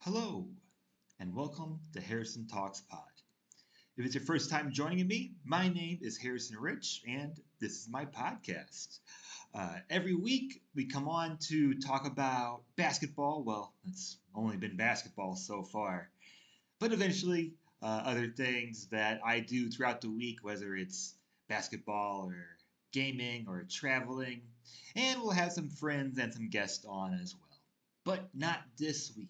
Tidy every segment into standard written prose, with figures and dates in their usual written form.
Hello, and welcome to Harrison Talks Pod. If it's your first time joining me, my name is Harrison Rich, and this is my podcast. Every week, we come on to talk about basketball. Well, it's only been basketball so far, but eventually, other things that I do throughout the week, whether it's basketball or gaming or traveling, and we'll have some friends and some guests on as well. But not this week.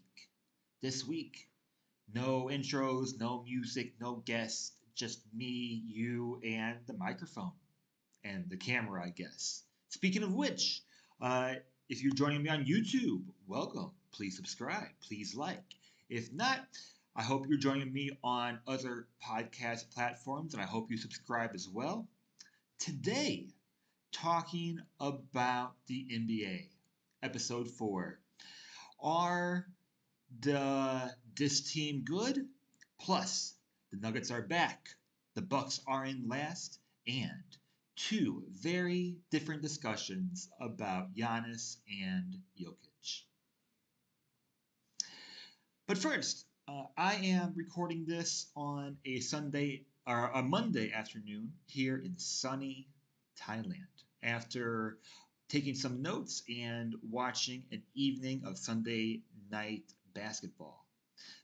This week, no intros, no music, no guests, just me, you, and the microphone and the camera, I guess. Speaking of which, uh, if you're joining me on YouTube, welcome. Please subscribe. Please like. If not, I hope you're joining me on other podcast platforms, and I hope you subscribe as well. Today, talking about the NBA, episode 4. Are this team good? Plus, the Nuggets are back. The Bucks are in last, and two very different discussions about Giannis and Jokic. But first, I am recording this on a Sunday or a Monday afternoon here in sunny Thailand after taking some notes and watching an evening of Sunday night basketball.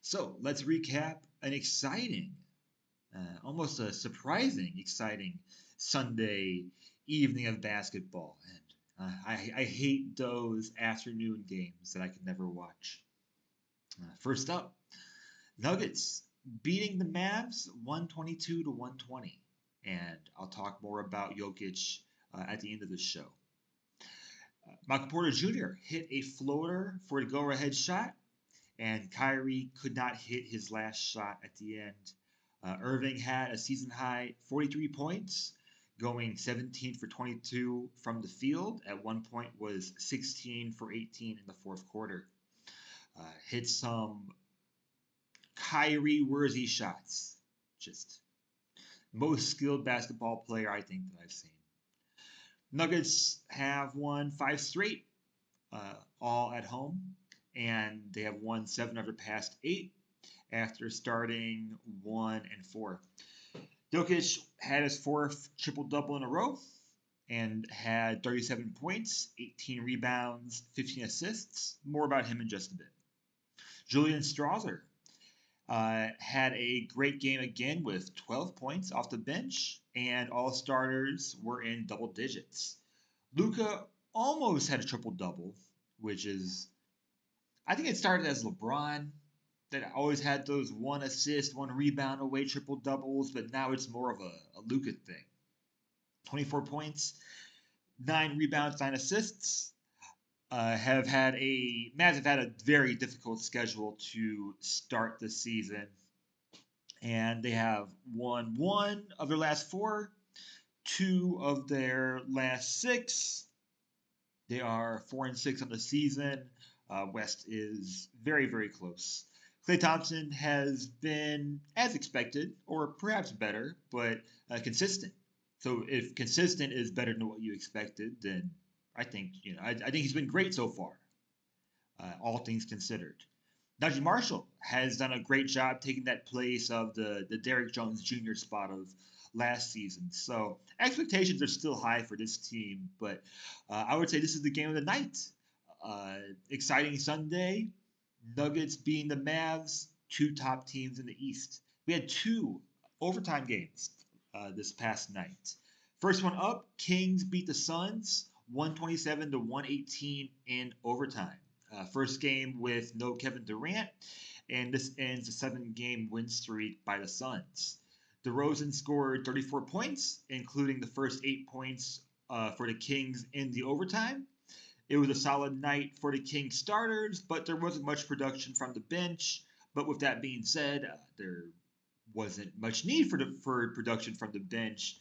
So let's recap an exciting, almost a surprising, exciting Sunday evening of basketball. And I hate those afternoon games that I could never watch. First up, Nuggets beating the Mavs 122 to 120. And I'll talk more about Jokic at the end of the show. Michael Porter Jr. hit a floater for a go ahead shot, and Kyrie could not hit his last shot at the end. Irving had a season high 43 points, going 17 for 22 from the field. At one point was 16 for 18 in the fourth quarter. Hit some Kyrie-worthy shots. Just most skilled basketball player I think that I've seen. Nuggets have won 5 straight, all at home, and they have won 7 of their past 8 after starting 1-4. Jokic had his fourth triple double in a row and had 37 points, 18 rebounds, 15 assists. More about him in just a bit. Julian Strawther had a great game again with 12 points off the bench, and all starters were in double digits. Luka almost had a triple double, which is, I think it started as LeBron that always had those one assist, one rebound away triple doubles, but now it's more of a Luka thing. 24 points, 9 rebounds, 9 assists. Mavs have had a very difficult schedule to start the season, and they have won 1 of their last 4, 2 of their last 6. They are 4-6 on the season. West is very, very close. Klay Thompson has been as expected, or perhaps better, but consistent. So if consistent is better than what you expected, then I think he's been great so far, all things considered. Najee Marshall has done a great job taking that place of the Derrick Jones Jr. spot of last season. So expectations are still high for this team, but I would say this is the game of the night. Exciting Sunday. Nuggets being the Mavs, 2 top teams in the East. We had 2 overtime games this past night. First one up, Kings beat the Suns 127 to 118 in overtime. First game with no Kevin Durant, and this ends a 7-game win streak by the Suns. DeRozan scored 34 points, including the first 8 points for the Kings in the overtime. It was a solid night for the Kings starters, but there wasn't much production from the bench. But with that being said, there wasn't much need for production from the bench,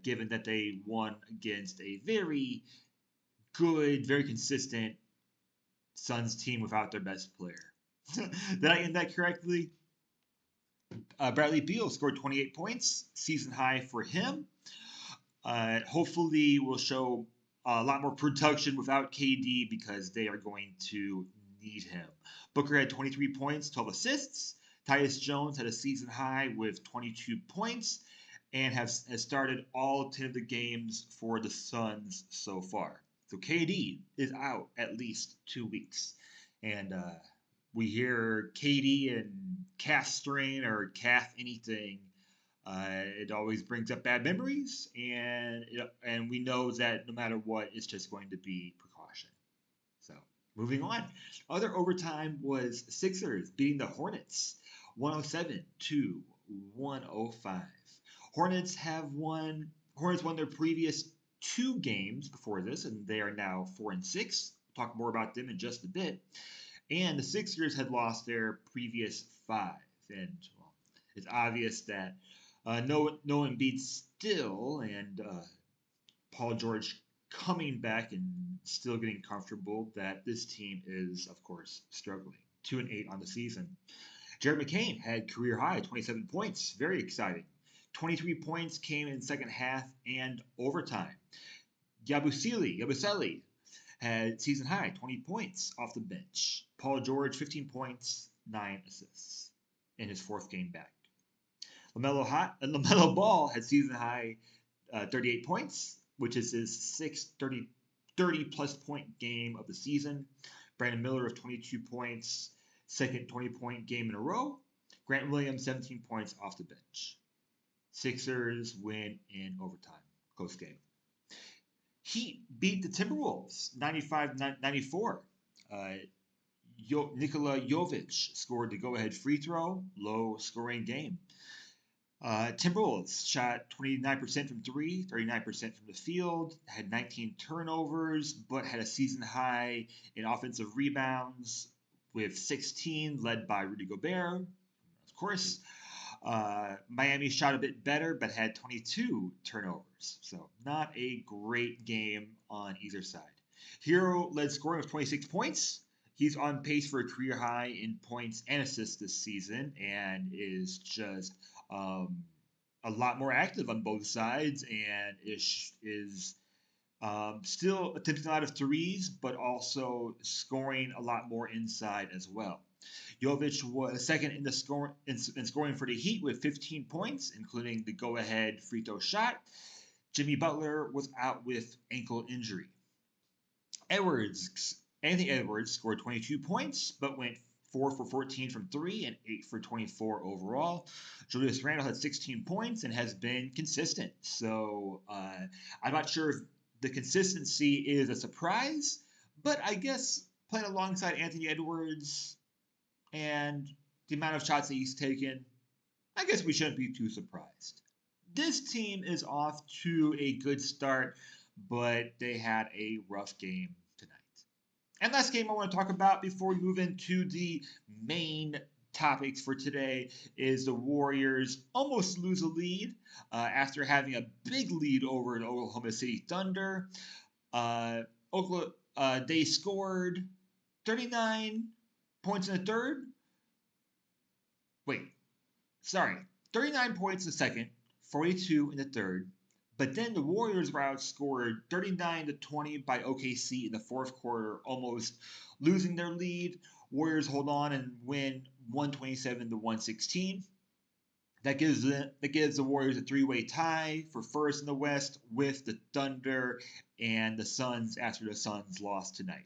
given that they won against a very good, very consistent Suns team without their best player. Did I end that correctly? Bradley Beal scored 28 points, season high for him. Hopefully, we'll show a lot more production without KD because they are going to need him. Booker had 23 points, 12 assists. Tyus Jones had a season high with 22 points and has started all 10 of the games for the Suns so far. So KD is out at least 2 weeks. And we hear KD and calf strain or calf anything. It always brings up bad memories, and we know that no matter what, it's just going to be precaution. So moving on, other overtime was Sixers beating the Hornets, 107 to 105. Hornets won their previous 2 games before this, and they are now 4-6. We'll talk more about them in just a bit. And the Sixers had lost their previous 5, and well, it's obvious that no Embiid still, and Paul George coming back and still getting comfortable, that this team is, of course, struggling. 2-8 on the season. Jared McCain had career high, 27 points. Very exciting. 23 points came in second half and overtime. Yabusele had season high, 20 points off the bench. Paul George, 15 points, 9 assists in his 4th game back. LaMelo Ball had season high 38 points, which is his 6th 30-plus point game of the season. Brandon Miller of 22 points, 2nd 20-point game in a row. Grant Williams, 17 points off the bench. Sixers win in overtime. Close game. Heat beat the Timberwolves 95-94. Nikola Jovic scored the go-ahead free throw. Low-scoring game. Timberwolves shot 29% from 3, 39% from the field, had 19 turnovers, but had a season high in offensive rebounds with 16, led by Rudy Gobert, of course. Miami shot a bit better, but had 22 turnovers. So not a great game on either side. Hero led scoring with 26 points. He's on pace for a career high in points and assists this season and is just a lot more active on both sides and is still attempting a lot of threes, but also scoring a lot more inside as well. Jovic was second in scoring for the Heat with 15 points, including the go-ahead free throw shot. Jimmy Butler was out with ankle injury. Anthony Edwards scored 22 points, but went 4 for 14 from 3 and 8 for 24 overall. Julius Randle had 16 points and has been consistent. So I'm not sure if the consistency is a surprise, but I guess playing alongside Anthony Edwards and the amount of shots that he's taken, I guess we shouldn't be too surprised. This team is off to a good start, but they had a rough game tonight. And last game I want to talk about before we move into the main topics for today is the Warriors almost lose a lead after having a big lead over the Oklahoma City Thunder. They scored 39 points in the third. 39 points in the second, 42 in the third. But then the Warriors were outscored 39-20 by OKC in the fourth quarter, almost losing their lead. Warriors hold on and win 127-116. That gives the Warriors a 3-way tie for first in the West with the Thunder and the Suns after the Suns lost tonight.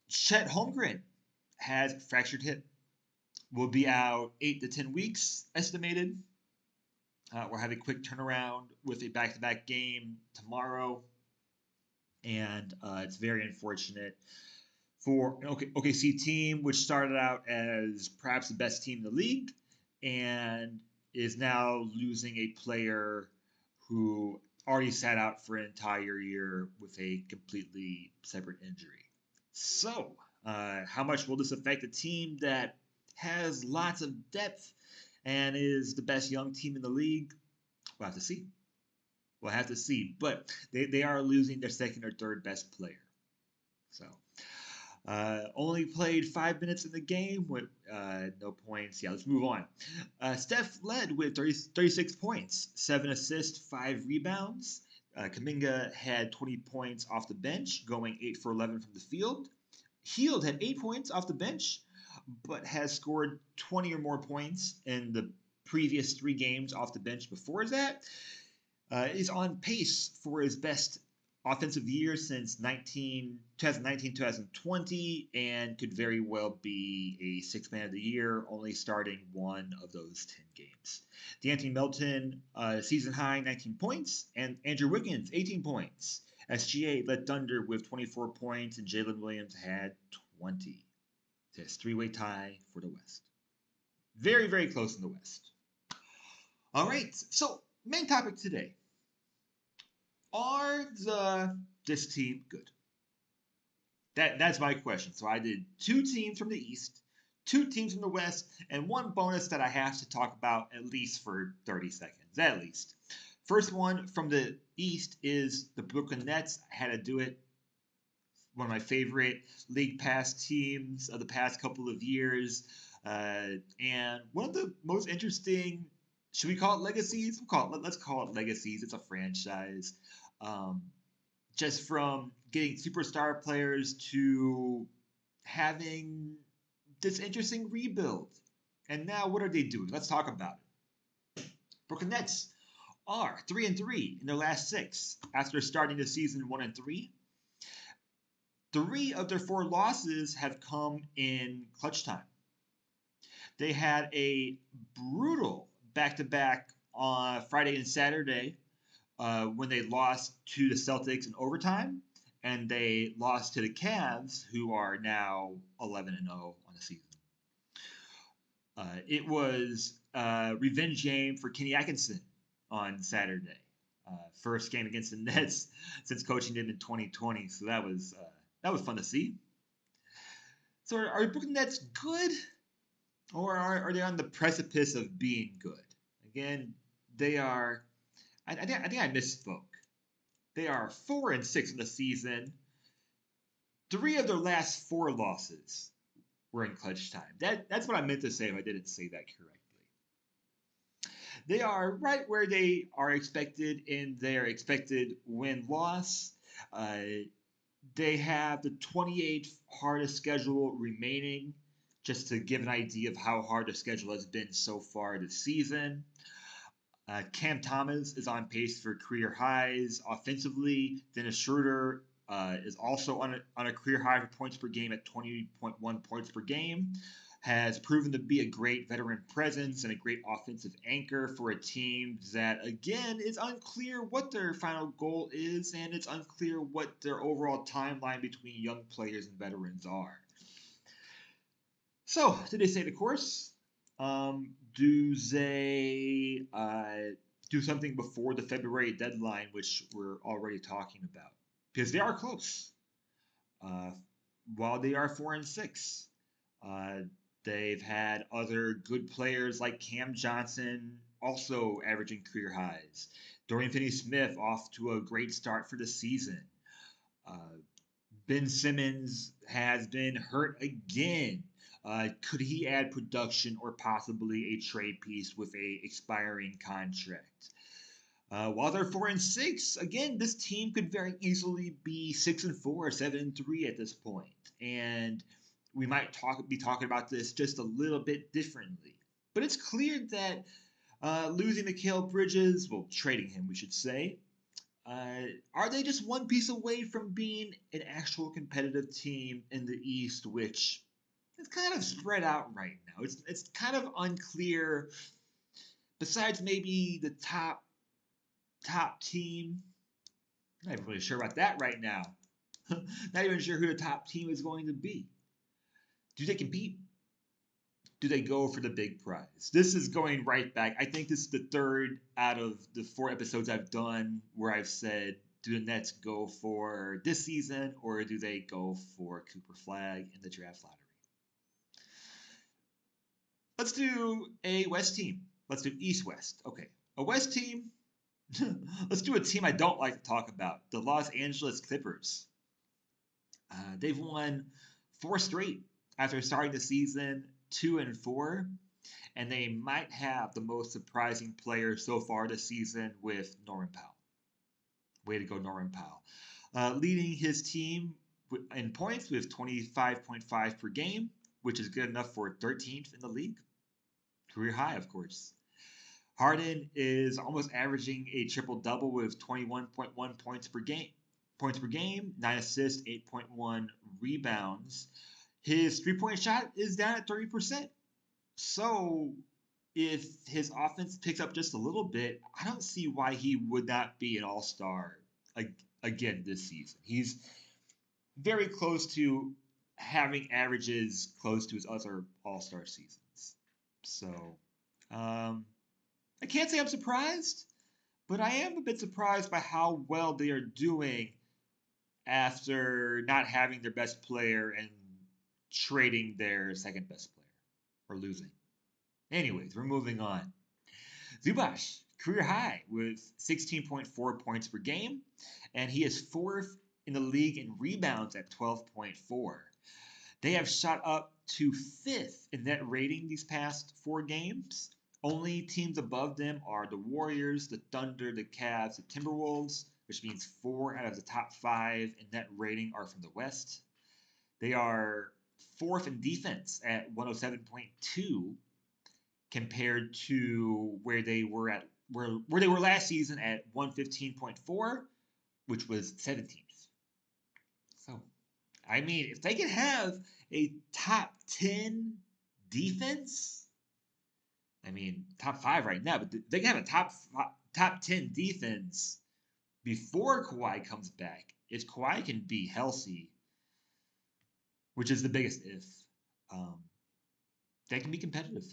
Chet Holmgren has a fractured hip. Will be out 8 to 10 weeks estimated. We're having a quick turnaround with a back-to-back game tomorrow. And it's very unfortunate for an OKC team, which started out as perhaps the best team in the league and is now losing a player who already sat out for an entire year with a completely separate injury. So, how much will this affect a team that has lots of depth and is the best young team in the league? We'll have to see. But they are losing their second or third best player. So, only played 5 minutes in the game with no points. Yeah, let's move on. Steph led with 36 points, 7 assists, 5 rebounds. Kuminga had 20 points off the bench, going 8 for 11 from the field. Hield had 8 points off the bench, but has scored 20 or more points in the previous 3 games off the bench before that. Is on pace for his best offensive year since 2019-2020, and could very well be a 6th man of the year, only starting 1 of those 10 games. D'Anthony Melton, season high 19 points, and Andrew Wiggins 18 points. SGA led Thunder with 24 points, and Jalen Williams had 20. It's a 3-way tie for the West. Very, very close in the West. All right, so main topic today. Are this team good? That's my question. So I did 2 teams from the East, 2 teams from the West, and 1 bonus that I have to talk about at least for 30 seconds, at least. First one from the East is the Brooklyn Nets. I had to do it. One of my favorite league pass teams of the past couple of years. And one of the most interesting, should we call it legacies? Let's call it legacies. It's a franchise. Just from getting superstar players to having this interesting rebuild. And now what are they doing? Let's talk about it. Brooklyn Nets are 3-3 in their last 6 after starting the season 1-3. 3 of their 4 losses have come in clutch time. They had a brutal back-to-back on Friday and Saturday when they lost to the Celtics in overtime, and they lost to the Cavs, who are now 11-0 on the season. It was a revenge game for Kenny Atkinson on Saturday. First game against the Nets since coaching them in 2020, so that was fun to see. So are the Brooklyn Nets good, or are they on the precipice of being good? Again, they are. I think I misspoke. They are 4-6 in the season. 3 of their last 4 losses were in clutch time. That's what I meant to say if I didn't say that correctly. They are right where they are expected in their expected win-loss. They have the 28th hardest schedule remaining, just to give an idea of how hard the schedule has been so far this season. Cam Thomas is on pace for career highs offensively. Dennis Schroeder is also on a career high for points per game at 20.1 points per game. Has proven to be a great veteran presence and a great offensive anchor for a team that, again, is unclear what their final goal is, and it's unclear what their overall timeline between young players and veterans are. So, did they stay the course? Do they do something before the February deadline, which we're already talking about? Because they are close. While they are 4-6, they've had other good players like Cam Johnson also averaging career highs. Dorian Finney-Smith off to a great start for the season. Ben Simmons has been hurt again. Could he add production or possibly a trade piece with a expiring contract? While they're 4-6, again, this team could very easily be 6-4 or 7-3 at this point, and we might be talking about this just a little bit differently. But it's clear that losing Mikal Bridges, well, trading him, we should say, are they just one piece away from being an actual competitive team in the East, which is kind of spread out right now. It's kind of unclear. Besides maybe the top team, I'm not even really sure about that right now. Not even sure who the top team is going to be. Do they compete? Do they go for the big prize? This is going right back. I think this is the 3rd out of the 4 episodes I've done where I've said, do the Nets go for this season, or do they go for Cooper Flag in the draft lottery? Let's do a West team. Let's do East-West. Okay, a West team. Let's do a team I don't like to talk about, the Los Angeles Clippers. They've won 4 straight after starting the season 2-4, and they might have the most surprising player so far this season with Norman Powell. Way to go, Norman Powell. Leading his team in points with 25.5 per game, which is good enough for 13th in the league. Career high, of course. Harden is almost averaging a triple double with 21.1 points per game. 9 assists, 8.1 rebounds. His 3-point shot is down at 30%. So if his offense picks up just a little bit, I don't see why he would not be an all-star again this season. He's very close to having averages close to his other all-star seasons. So I can't say I'm surprised, but I am a bit surprised by how well they are doing after not having their best player and trading their second best player or losing. Anyways, we're moving on. Zubac, career high with 16.4 points per game, and he is fourth in the league in rebounds at 12.4. They have shot up to fifth in net rating these past 4 games. Only teams above them are the Warriors, the Thunder, the Cavs, the Timberwolves, which means 4 out of the top 5 in net rating are from the West. They are fourth in defense at 107.2 compared to where they were last season at 115.4, which was 17th. So, I mean, if they could have a top 10 defense, I mean, top 5 right now, but they can have a top 10 defense before Kawhi comes back. If Kawhi can be healthy, which is the biggest if, they can be competitive.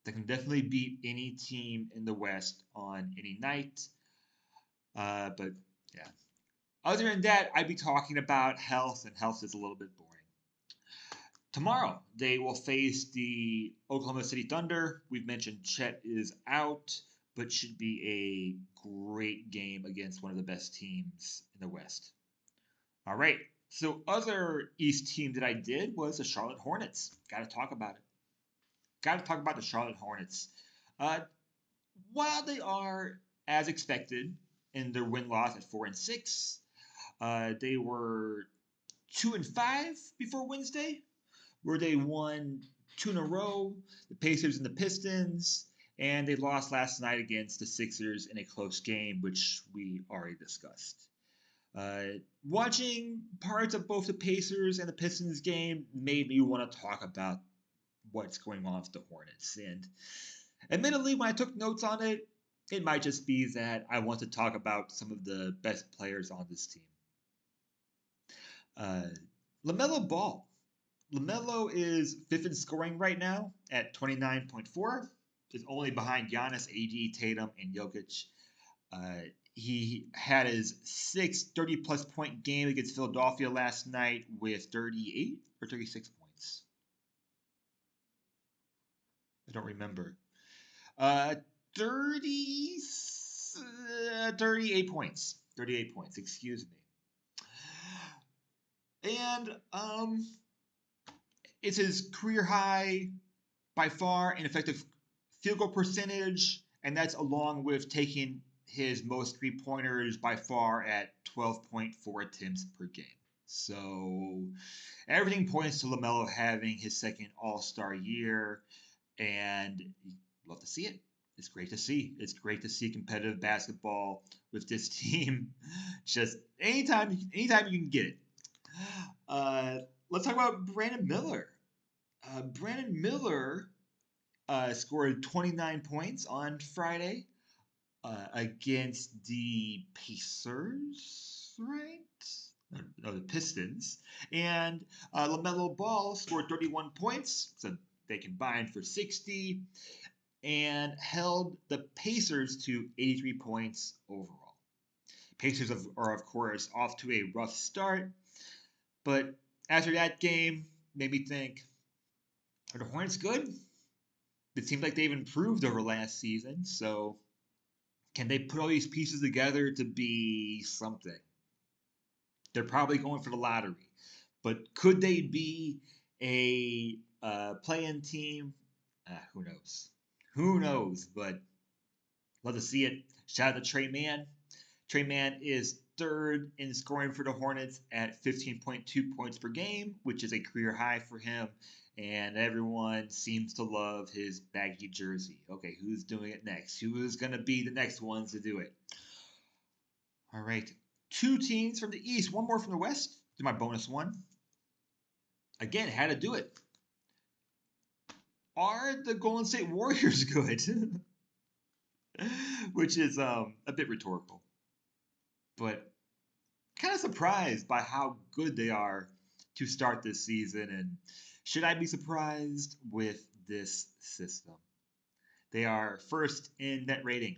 They can definitely beat any team in the West on any night. But yeah, other than that, I'd be talking about health, and health is a little bit boring. Tomorrow, they will face the Oklahoma City Thunder. We've mentioned Chet is out, but should be a great game against one of the best teams in the West. All right, so other East team that I did was the Charlotte Hornets. Got to talk about it. Got to talk about the Charlotte Hornets. While they are, as expected, in their win-loss at 4-6, they were 2-5 before Wednesday, where they won 2 in a row, the Pacers and the Pistons, and they lost last night against the Sixers in a close game, which we already discussed. Watching parts of both the Pacers and the Pistons game made me want to talk about what's going on with the Hornets. And admittedly, when I took notes on it, it might just be that I want to talk about some of the best players on this team. LaMelo Ball. LaMelo is 5th in scoring right now at 29.4. Is only behind Giannis, AD, Tatum, and Jokic. He had his 6th 30-plus point game against Philadelphia last night with 38 or 36 points. I don't remember. 38 points. 38 points, excuse me. And it's his career high by far in effective field goal percentage, and that's along with taking his most 3-pointers by far at 12.4 attempts per game. So everything points to LaMelo having his second All-Star year, and love to see it. It's great to see. It's great to see competitive basketball with this team. Just anytime you can get it. Let's talk about Brandon Miller. Brandon Miller scored 29 points on Friday against the Pacers, right? No, the Pistons. And LaMelo Ball scored 31 points, so they combined for 60, and held the Pacers to 83 points overall. Pacers are, of course, off to a rough start, but after that game, made me think, are the Hornets good? It seems like they've improved over last season, so can they put all these pieces together to be something? They're probably going for the lottery, but could they be a play-in team? Who knows? Who knows? But love to see it. Shout out to Trey Mann. Trey Mann is third in scoring for the Hornets at 15.2 points per game, which is a career high for him. And everyone seems to love his baggy jersey. Okay, who's doing it next? Who is going to be the next ones to do it? All right. 2 teams from the East, 1 more from the West. Do my bonus one. Again, how to do it. Are the Golden State Warriors good? Which is a bit rhetorical. But kind of surprised by how good they are to start this season. And should I be surprised with this system? They are first in net rating.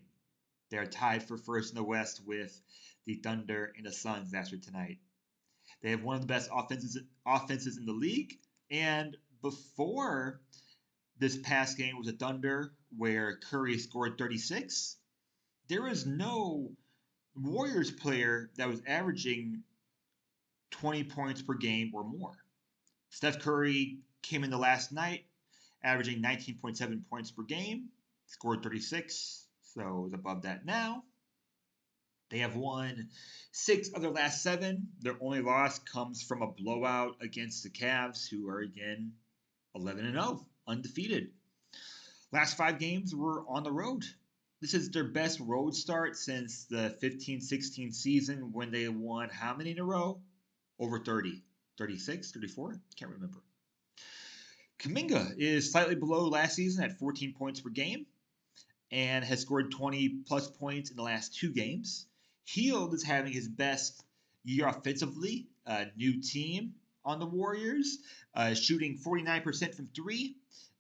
They are tied for first in the West with the Thunder and the Suns after tonight. They have one of the best offenses in the league. And before this past game was a Thunder where Curry scored 36, there was no Warriors player that was averaging 20 points per game or more. Steph Curry came in the last night, averaging 19.7 points per game, scored 36, so is above that now. They have won 6 of their last 7. Their only loss comes from a blowout against the Cavs, who are again 11-0, undefeated. Last 5 games were on the road. This is their best road start since the 15-16 season when they won how many in a row? Over 30. 36, 34? Can't remember. Kuminga is slightly below last season at 14 points per game and has scored 20-plus points in the last 2 games. Hield is having his best year offensively, new team on the Warriors, shooting 49% from 3.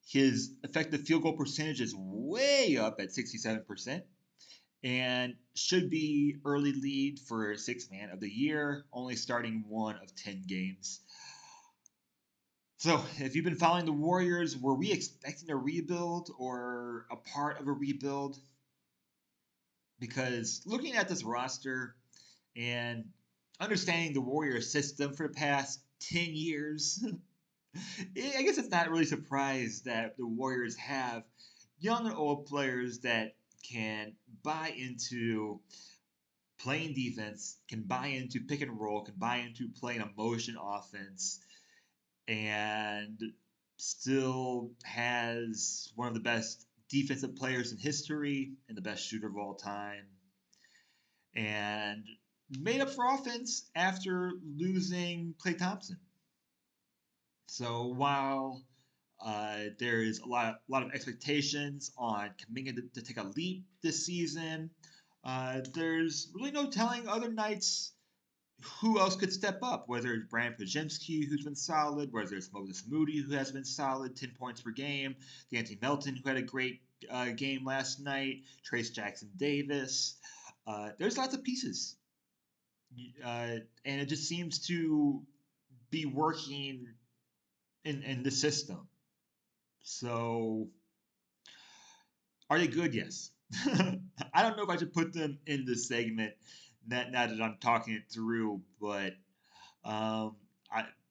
His effective field goal percentage is way up at 67% and should be early lead for 6th man of the year, only starting 1 of 10 games. So, if you've been following the Warriors, were we expecting a rebuild or a part of a rebuild? Because looking at this roster and understanding the Warriors system for the past 10 years, I guess it's not really surprised that the Warriors have young and old players that can buy into playing defense, can buy into pick and roll, can buy into playing a motion offense, and still has one of the best defensive players in history and the best shooter of all time. And made up for offense after losing Klay Thompson. So while there is a lot of expectations on Kuminga to take a leap this season, there's really no telling other nights who else could step up, whether it's Brandon Podziemski, who's been solid, whether it's Moses Moody, who has been solid, 10 points per game, D'Anthony Melton, who had a great game last night, Trace Jackson Davis. There's lots of pieces. And it just seems to be working in the system. So, are they good? Yes. I don't know if I should put them in this segment now that I'm talking it through, but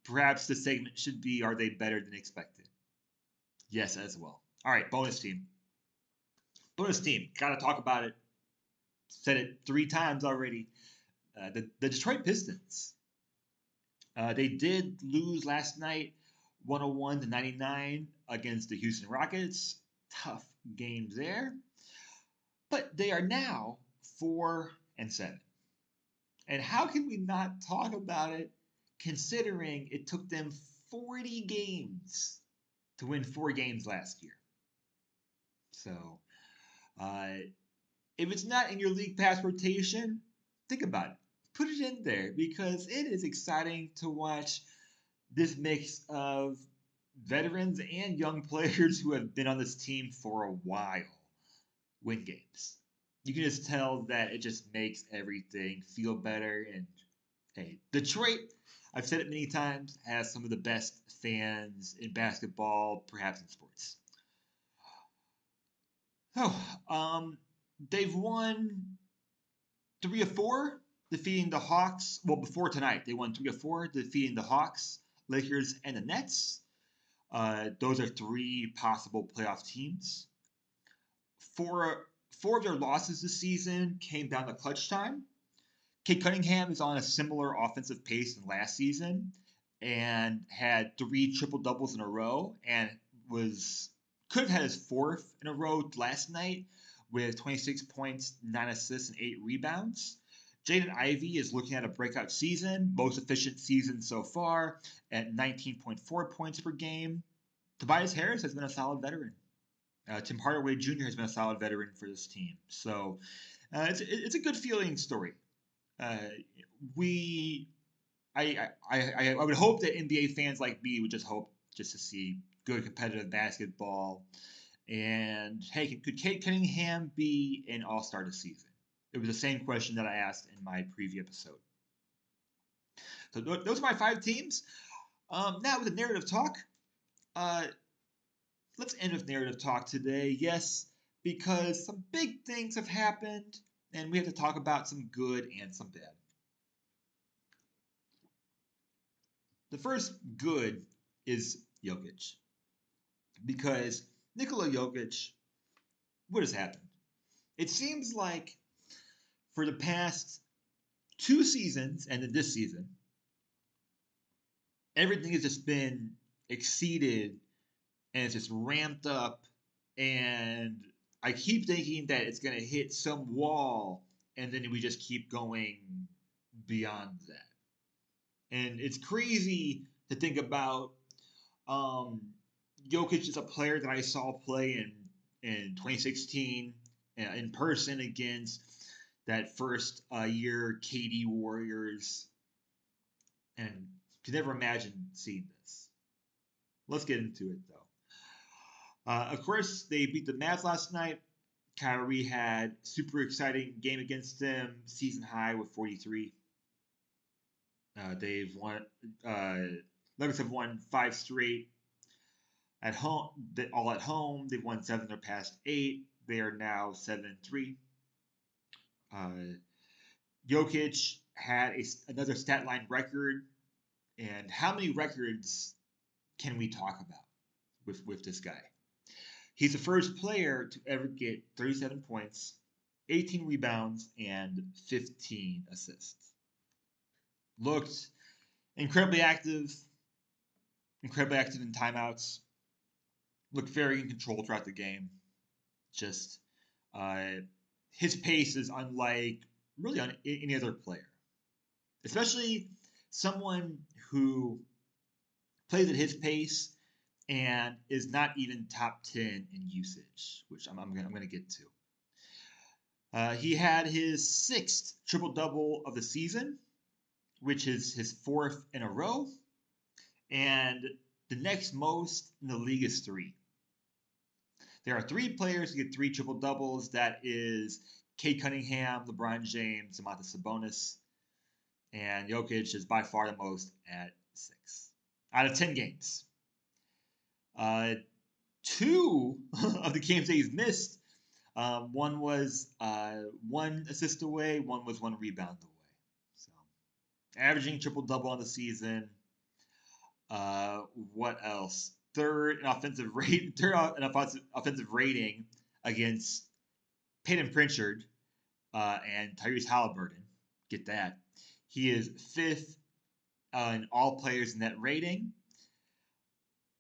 perhaps the segment should be, are they better than expected? Yes, as well. All right, bonus team. Bonus team. Got to talk about it. Said it 3 times already. The Detroit Pistons. They did lose last night, 101-99 against the Houston Rockets. Tough games there. But they are now 4-7. And how can we not talk about it considering it took them 40 games to win 4 games last year? So, if it's not in your league pass rotation, think about it. Put it in there because it is exciting to watch this mix of veterans and young players who have been on this team for a while win games. You can just tell that it just makes everything feel better. And hey, Detroit, I've said it many times, has some of the best fans in basketball, perhaps in sports. Oh, they've won 3 of 4, defeating the Hawks. Well, before tonight, they won 3 of 4, defeating the Hawks, Lakers, and the Nets. Those are 3 possible playoff teams. 4 of their losses this season came down to clutch time. Kate Cunningham is on a similar offensive pace than last season and had 3 triple doubles in a row and was could have had his 4th in a row last night with 26 points, 9 assists, and 8 rebounds. Jaden Ivey is looking at a breakout season, most efficient season so far at 19.4 points per game. Tobias Harris has been a solid veteran. Tim Hardaway Jr. has been a solid veteran for this team. So it's a good feeling story. Uh, we I would hope that NBA fans like me would just hope just to see good competitive basketball. And hey, could Kate Cunningham be an All-Star this season? It was the same question that I asked in my preview episode. So those are my 5 teams. Now with the narrative talk, uh, let's end with narrative talk today. Yes, because some big things have happened, and we have to talk about some good and some bad. The first good is Jokic. Because Nikola Jokic, what has happened? It seems like for the past 2 seasons and then this season, everything has just been exceeded and it's just ramped up. And I keep thinking that it's going to hit some wall and then we just keep going beyond that. And it's crazy to think about. Jokic is a player that I saw play in 2016 in person against that first year KD Warriors, and could never imagine seeing this. Let's get into it though. Of course, they beat the Mavs last night. Kyrie had super exciting game against them, season high with 43. They've won. Nuggets have won 5 straight at home. All at home. They've won 7 of their past 8. They are now 7-3. Jokic had another stat line record, and how many records can we talk about with this guy? He's the first player to ever get 37 points, 18 rebounds, and 15 assists. Looked incredibly active in timeouts. Looked very in control throughout the game. Just his pace is unlike really any other player, especially someone who plays at his pace and is not even top 10 in usage, which I'm gonna get to. He had his 6th triple-double of the season, which is his 4th in a row, and the next most in the league is 3. There are 3 players who get 3 triple-doubles. That is Kate Cunningham, LeBron James, Domantas Sabonis, and Jokic is by far the most at 6 out of 10 games. 2 of the games that he's missed, one was 1 assist away, one was 1 rebound away. So, averaging triple-double on the season. What else? Third in offensive rating against Peyton Pritchard and Tyrese Halliburton. Get that. He is 5th in all players in that rating.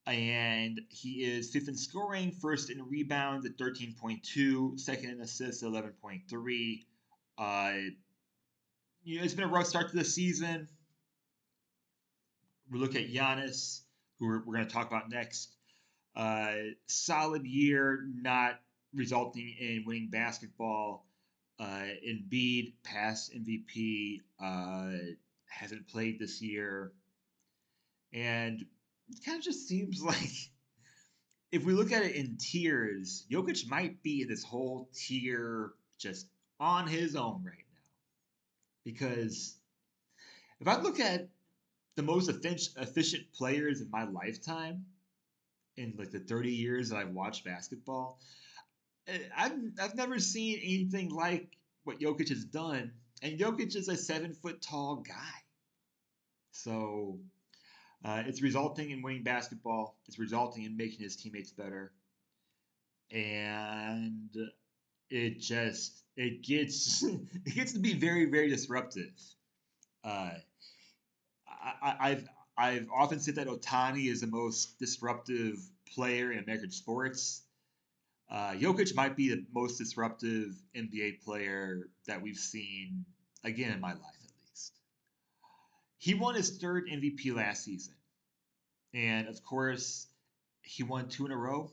And he is 5th in scoring, 1st in rebounds at 13.2, 2nd in assists at 11.3. It's been a rough start to the season. We look at Giannis, who we're going to talk about next. Solid year, not resulting in winning basketball. Embiid, past MVP, hasn't played this year. And it kind of just seems like if we look at it in tiers, Jokic might be in this whole tier just on his own right now. Because if I look at the most efficient players in my lifetime, in like the 30 years that I've watched basketball, I've never seen anything like what Jokic has done. And Jokic is a 7-foot tall guy. So it's resulting in winning basketball. It's resulting in making his teammates better. And it gets it gets to be very very disruptive. Uh, I've often said that Otani is the most disruptive player in American sports. Jokic might be the most disruptive NBA player that we've seen again in my life, at least. He won his third MVP last season, and of course, he won two in a row.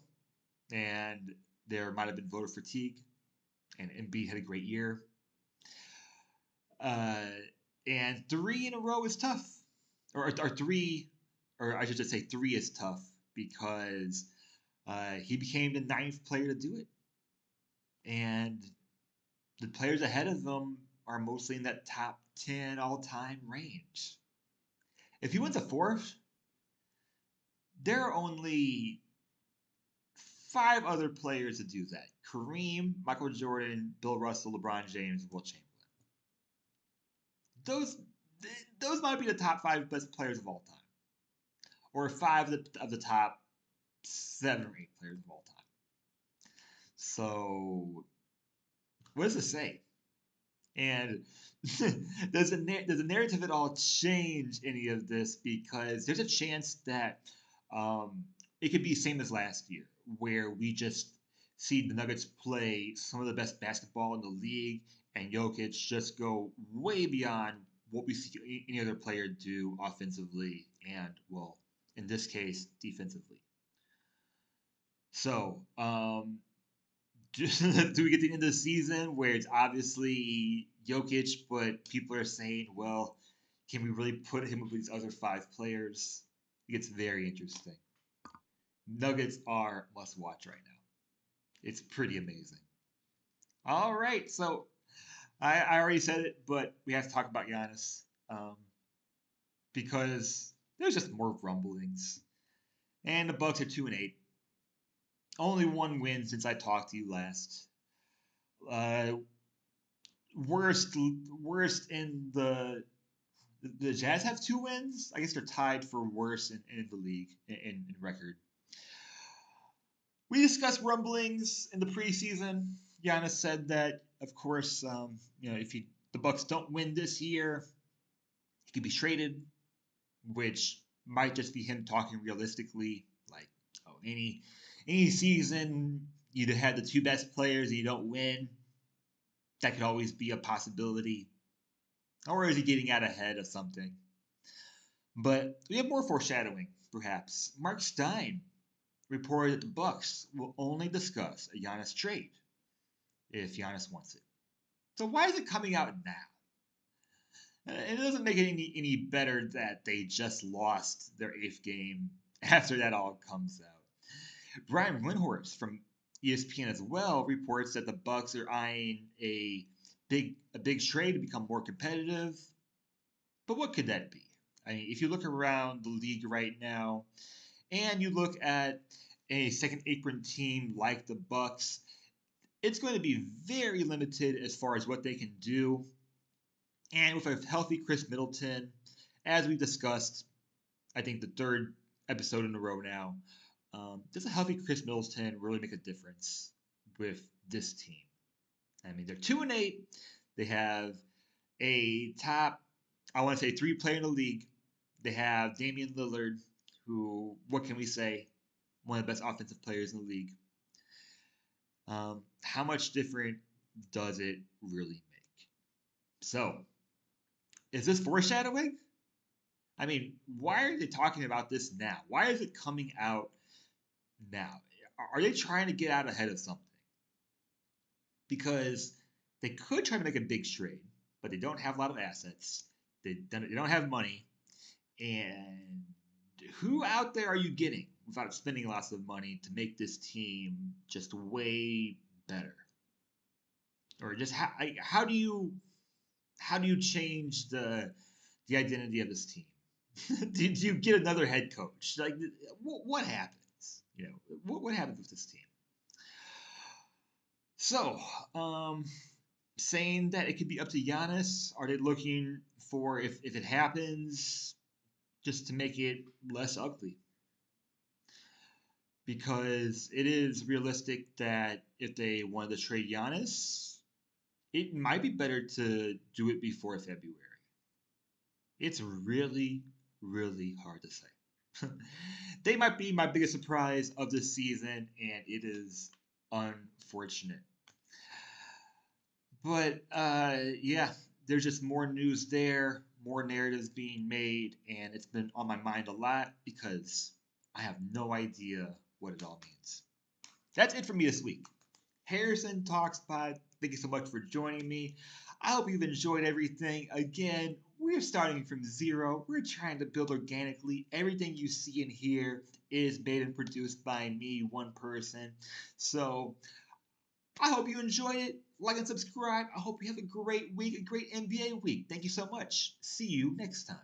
And there might have been voter fatigue, and Embiid had a great year. Uh, and three in a row is tough, or three, or I should just say three is tough because he became the ninth player to do it, and the players ahead of him are mostly in that top 10 all-time range. If he wins a fourth, there are only five other players to do that: Kareem, Michael Jordan, Bill Russell, LeBron James, Will Chamberlain. Those those might be the top five best players of all time, or five of the top 7 or 8 players of all time. So, what does it say? And does the narrative at all change any of this? Because there's a chance that um, it could be the same as last year, where we just see the Nuggets play some of the best basketball in the league, and Jokic just go way beyond what we see any other player do offensively and, well, in this case, defensively. So, do we get to the end of the season where it's obviously Jokic, but people are saying, well, can we really put him with these other five players? It gets very interesting. Nuggets are must watch right now. It's pretty amazing. All right, so I already said it, but we have to talk about Giannis because there's just more rumblings, and the Bucks are 2-8. Only one win since I talked to you last. Uh, worst in the Jazz have 2 wins. I guess they're tied for worst in the league in record. We discussed rumblings in the preseason. Giannis said that, of course, if the Bucks don't win this year, he could be traded, which might just be him talking realistically. Like, oh, any season you'd had the two best players and you don't win, that could always be a possibility. Or is he getting out ahead of something? But we have more foreshadowing, perhaps. Mark Stein reported that the Bucks will only discuss a Giannis trade if Giannis wants it. So why is it coming out now? It doesn't make it any better that they just lost their 8th game after that all comes out. Brian Windhorst from ESPN as well reports that the Bucks are eyeing a big trade to become more competitive. But what could that be? I mean, if you look around the league right now, and you look at a second apron team like the Bucks, it's going to be very limited as far as what they can do. And with a healthy Chris Middleton, as we discussed, I think the third episode in a row now, does a healthy Chris Middleton really make a difference with this team? I mean, they're 2-8. They have a top, I want to say, 3 player in the league. They have Damian Lillard, who, what can we say, one of the best offensive players in the league. How much different does it really make? So, is this foreshadowing? I mean, why are they talking about this now? Why is it coming out now? Are they trying to get out ahead of something? Because they could try to make a big trade, but they don't have a lot of assets. They don't have money. And who out there are you getting without spending lots of money to make this team just way better? Or just how do you change the identity of this team? Did you get another head coach? Like, what happens? What happens with this team? So, saying that it could be up to Giannis. Are they looking for, if it happens, just to make it less ugly? because it is realistic that if they wanted to trade Giannis, it might be better to do it before February. It's really, really hard to say. They might be my biggest surprise of the season, and it is unfortunate. But yeah, there's just more news there, more narratives being made, and it's been on my mind a lot because I have no idea what it all means. That's it for me this week. Harrison Talks Pod, thank you so much for joining me. I hope you've enjoyed everything. Again, we're starting from zero. We're trying to build organically. Everything you see and hear is made and produced by me, one person. So I hope you enjoyed it. Like and subscribe. I hope you have a great week, a great NBA week. Thank you so much. See you next time.